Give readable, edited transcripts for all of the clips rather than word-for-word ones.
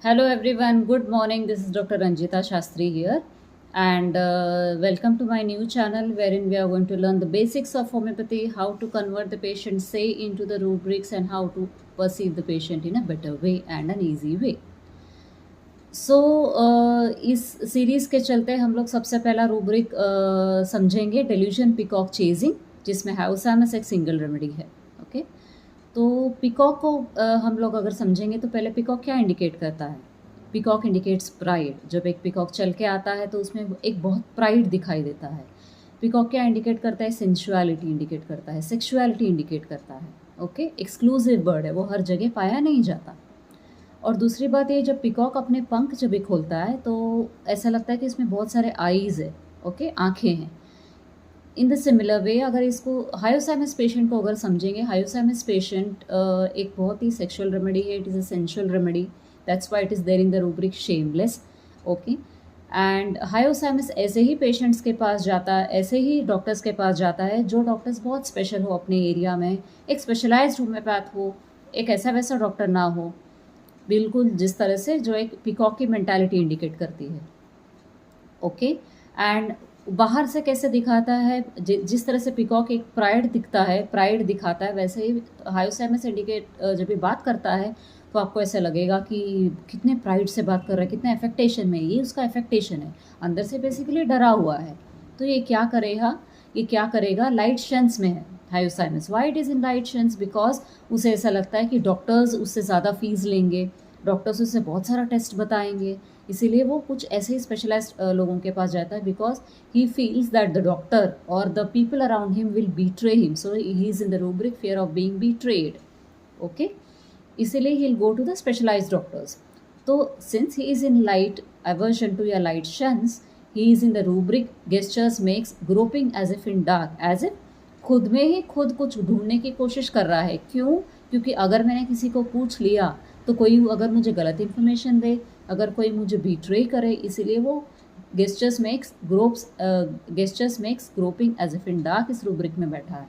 Hello everyone, good morning. This is Dr. Ranjita Shastri here, and welcome to my new channel wherein we are going to learn the basics of homeopathy, how to convert the patient say into the rubrics, and how to perceive the patient in a better way and an easy way. सो इस series के चलते हम लोग सबसे पहला rubric समझेंगे delusion peacock chasing, जिसमें hypothalamus एक सिंगल रेमेडी है. ओके, तो पिकॉक को हम लोग अगर समझेंगे तो पहले पिकॉक क्या इंडिकेट करता है. Peacock indicates pride. जब एक पिकॉक चल के आता है तो उसमें एक बहुत प्राइड दिखाई देता है. पिकॉक क्या इंडिकेट करता है? सेंसुअलिटी इंडिकेट करता है, सेक्सुअलिटी इंडिकेट करता है. ओके, एक्सक्लूसिव बर्ड है, वो हर जगह पाया नहीं जाता. और दूसरी बात ये, जब पिकॉक अपने पंख जब भी खोलता है तो ऐसा लगता है कि इसमें बहुत सारे आईज़ है. ओके, आँखें हैं. इन द सिमिलर वे अगर इसको हाइपोथैलेमस पेशेंट को अगर समझेंगे, हाइपोथैलेमस पेशेंट एक बहुत ही सेक्सुअल रेमेडी है. It is a sensual remedy, that's why it is there in the rubric shameless. Okay, and hypothalamus ऐसे ही पेशेंट्स के पास जाता है, ऐसे ही डॉक्टर्स के पास जाता है जो डॉक्टर्स बहुत स्पेशल हो अपने एरिया में, एक स्पेशलाइज्ड होम्योपैथ हो, एक ऐसा वैसा डॉक्टर ना हो, बिल्कुल जिस तरह से जो एक पिकॉक की मेंटालिटी इंडिकेट करती है. ओके, एंड बाहर से कैसे दिखाता है, जिस तरह से पिकॉक एक प्राइड दिखता है, प्राइड दिखाता है, वैसे ही हाइपोथैलेमस इंडिकेट जब भी बात करता है तो आपको ऐसा लगेगा कि कितने प्राइड से बात कर रहा है, कितने अफेक्टेशन में. ये उसका अफेक्टेशन है, अंदर से बेसिकली डरा हुआ है. तो ये क्या करेगा, लाइट शंस में है hypothalamus. Why it is in light shuns? Because उसे ऐसा लगता है कि डॉक्टर्स उससे ज़्यादा फीस लेंगे, डॉक्टर्स उससे बहुत सारा टेस्ट बताएंगे, इसीलिए वो कुछ ऐसे ही स्पेशलाइज्ड लोगों के पास जाता है. Because he feels that the doctor और the people around him will betray him, so he is in the rubric fear of being betrayed. Okay, इसीलिए he will go to the specialised doctors. तो since he is in light aversion to या light shuns, he is in the rubric gestures makes groping as if in dark, as if खुद में ही खुद कुछ ढूंढने की कोशिश कर रहा है. क्यों? क्योंकि अगर मैंने किसी को पूछ लिया तो कोई अगर मुझे गलत इन्फॉर्मेशन दे, अगर कोई मुझे बीट्रे करे, इसीलिए वो gestures makes groping as if in dark इस रूब्रिक में बैठा है.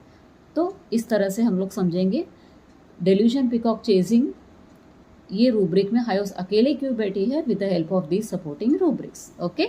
तो इस तरह से हम लोग समझेंगे डेल्यूजन पिकॉक चेजिंग. ये रूब्रिक में हायोस अकेले क्यों बैठी है, with the help of these supporting rubrics. Okay.